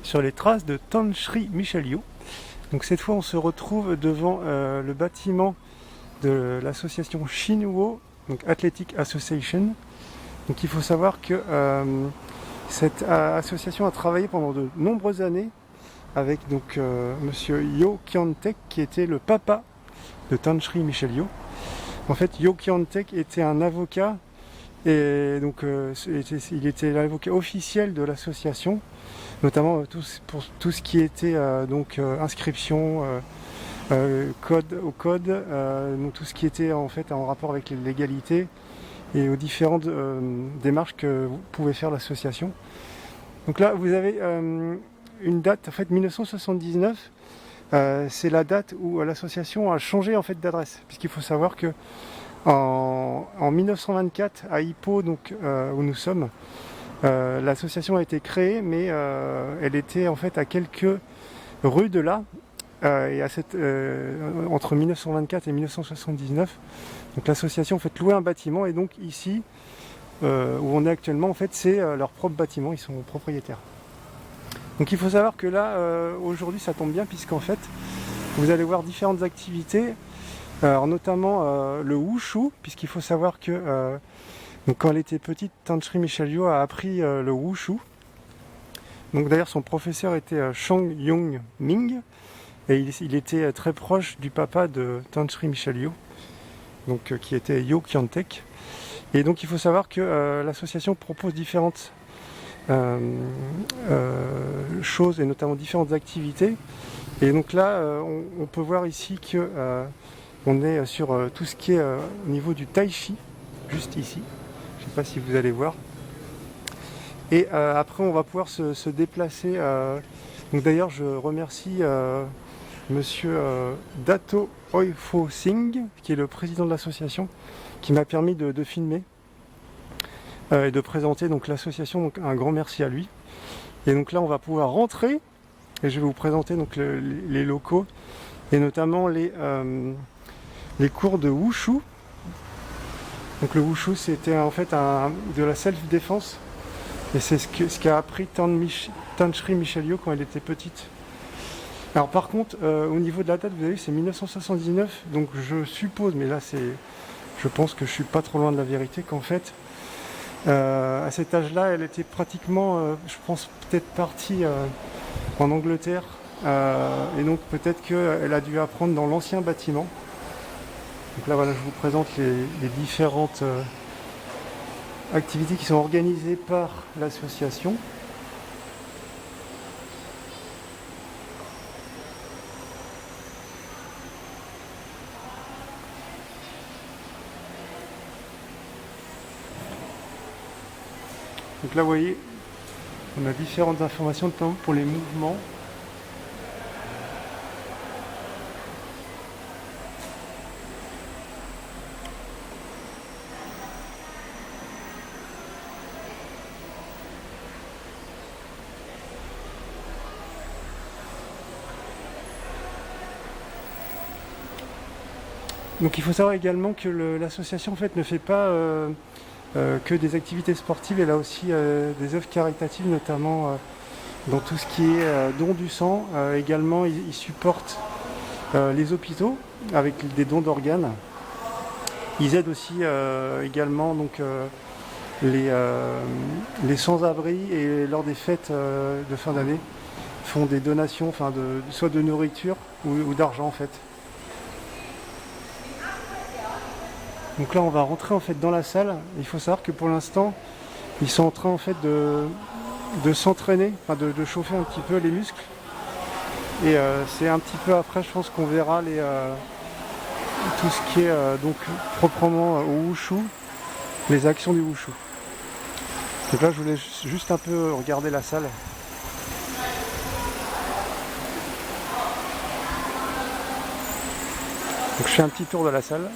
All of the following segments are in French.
sur les traces de Tanshri Michelio. Donc cette fois on se retrouve devant le bâtiment de l'association Shinwo, donc Athletic Association. Donc il faut savoir que cette association a travaillé pendant de nombreuses années avec donc monsieur Yo Kyon-taek qui était le papa de Tanshri Michelio. En fait, Yo Kyon-taek était un avocat et donc il était l'avocat officiel de l'association, notamment pour tout ce qui était inscription code, donc tout ce qui était en fait en rapport avec les légalités et aux différentes démarches que pouvait faire l'association. Donc là, vous avez une date, en fait 1979, c'est la date où l'association a changé en fait d'adresse, puisqu'il faut savoir que en 1924 à Hippo, donc où nous sommes, l'association a été créée, mais elle était en fait à quelques rues de là, et entre 1924 et 1979. Donc l'association en fait louait un bâtiment, et donc ici où on est actuellement, en fait c'est leur propre bâtiment, ils sont propriétaires. Donc il faut savoir que là aujourd'hui ça tombe bien, puisqu'en fait vous allez voir différentes activités, alors notamment le wushu, puisqu'il faut savoir que donc quand elle était petite, Tanshri Michelio a appris le wushu. Donc d'ailleurs son professeur était Chang Yong-ming, et il était très proche du papa de Tanshri Michelio, donc qui était Yo Kyon-taek. Et donc il faut savoir que l'association propose différentes choses, et notamment différentes activités. Et donc là on peut voir ici que on est sur tout ce qui est au niveau du tai chi, juste ici. Je ne sais pas si vous allez voir. Et après on va pouvoir se déplacer. Donc d'ailleurs je remercie monsieur Dato Oifo Singh, qui est le président de l'association, qui m'a permis de filmer et de présenter donc l'association. Donc un grand merci à lui. Et donc là on va pouvoir rentrer, et je vais vous présenter donc les locaux, et notamment les cours de wushu. Donc le wushu c'était en fait de la self-défense, et c'est ce qu'a appris Tanshri Michelio quand elle était petite. Alors par contre au niveau de la date, vous avez vu, c'est 1979, donc je suppose, mais là je pense que je suis pas trop loin de la vérité, qu'en fait à cet âge-là elle était pratiquement je pense peut-être partie en Angleterre, et donc peut-être qu'elle a dû apprendre dans l'ancien bâtiment. Donc là voilà, je vous présente les différentes activités qui sont organisées par l'association. Donc là vous voyez, on a différentes informations, notamment pour les mouvements. Donc il faut savoir également que l'association en fait ne fait pas que des activités sportives, elle a aussi des œuvres caritatives, notamment dans tout ce qui est don du sang. Également ils supportent les hôpitaux avec des dons d'organes. Ils aident aussi également donc les sans-abri, et lors des fêtes de fin d'année font des donations, enfin soit de nourriture ou d'argent en fait. Donc là on va rentrer en fait dans la salle. Il faut savoir que pour l'instant ils sont en train en fait de s'entraîner, enfin de chauffer un petit peu les muscles. Et c'est un petit peu après, je pense qu'on verra tout ce qui est donc proprement au wushu, les actions du wushu. Donc là je voulais juste un peu regarder la salle. Donc je fais un petit tour de la salle.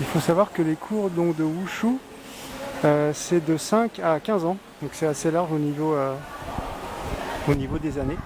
Il faut savoir que les cours donc, de Wushu, c'est de 5 à 15 ans, donc c'est assez large au niveau des années.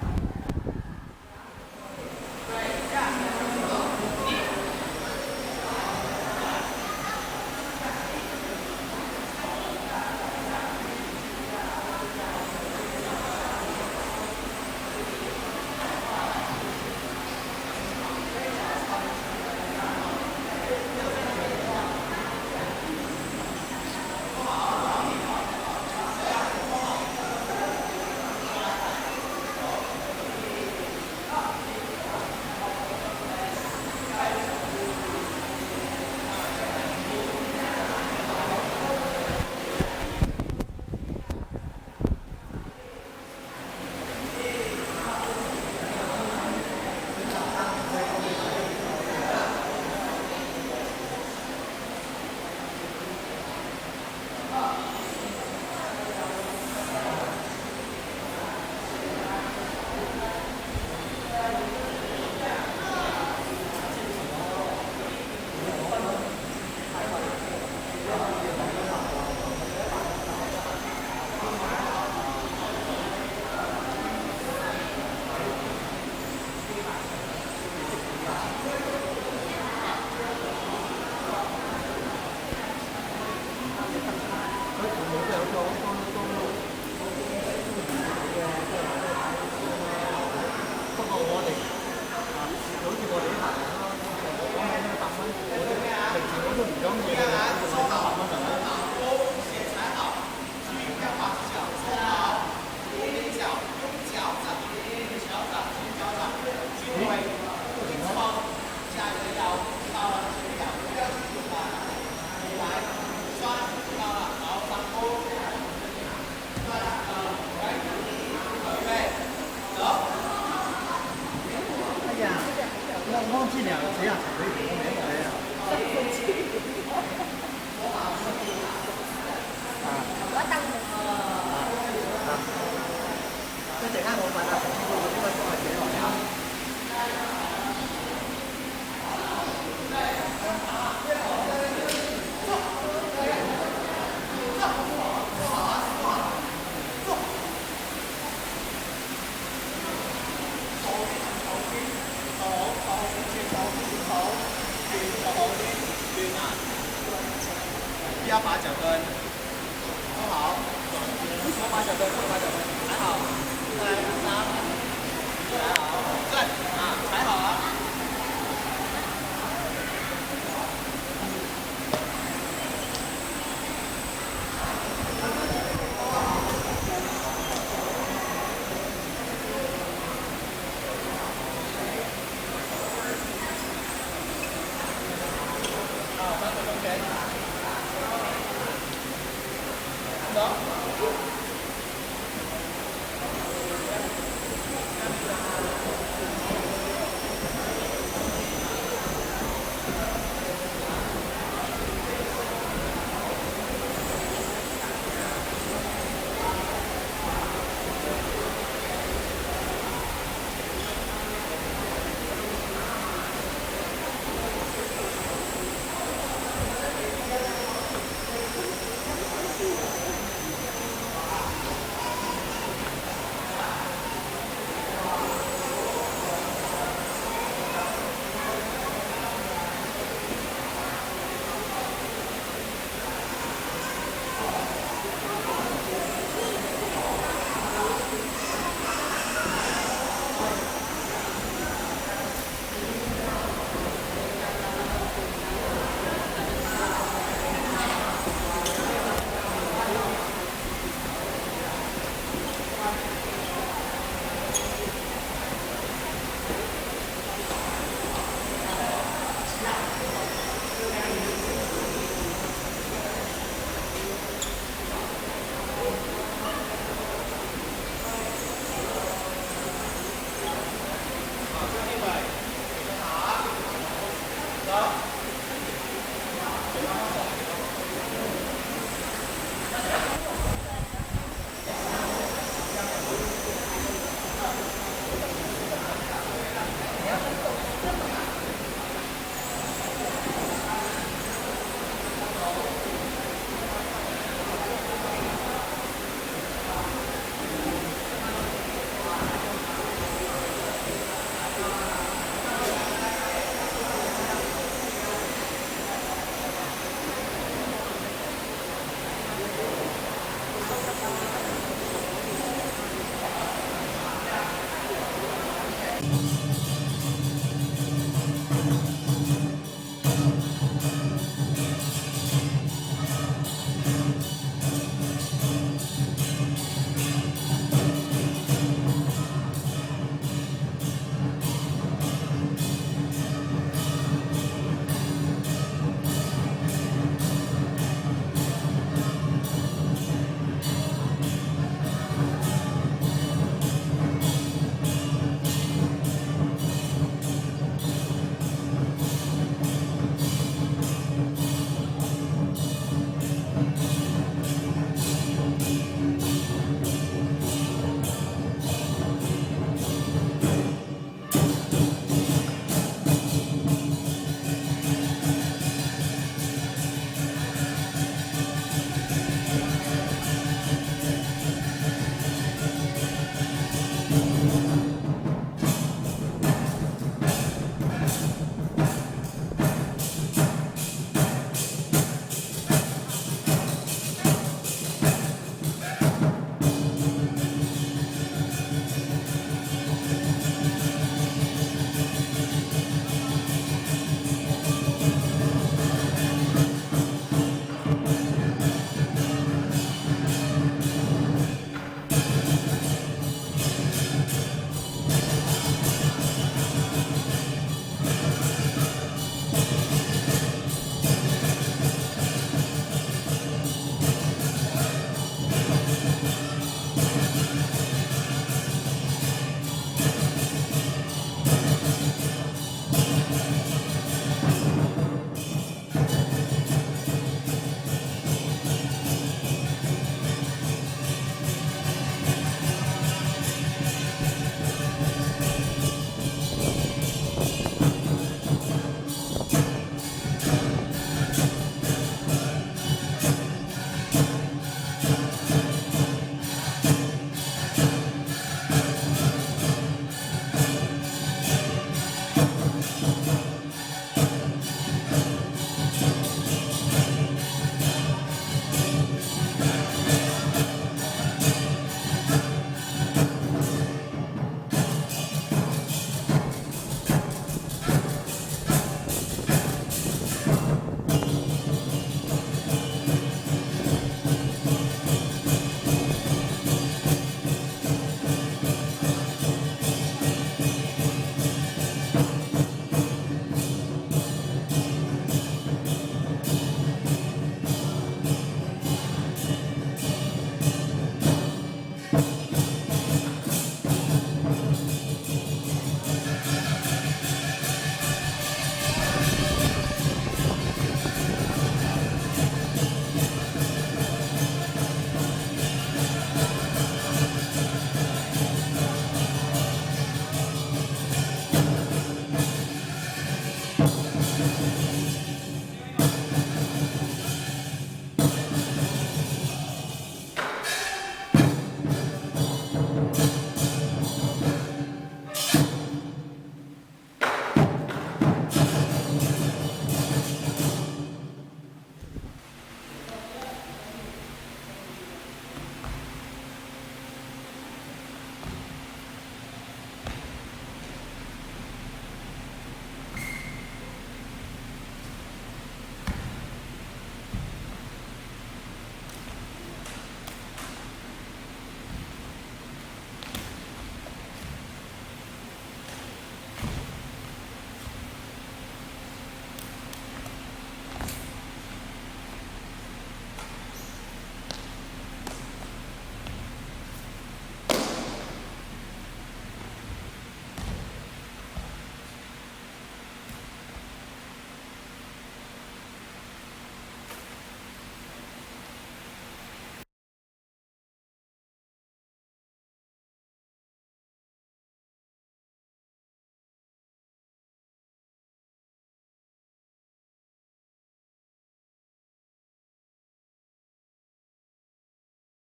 忘记了这样才可以没有的呀。我等这等下我把它这个做写好了。不要把脚跟收好，不喜欢把脚跟，不把脚跟，踩好，再来拿，踩好，对啊，踩好啊。好，3个中间。走。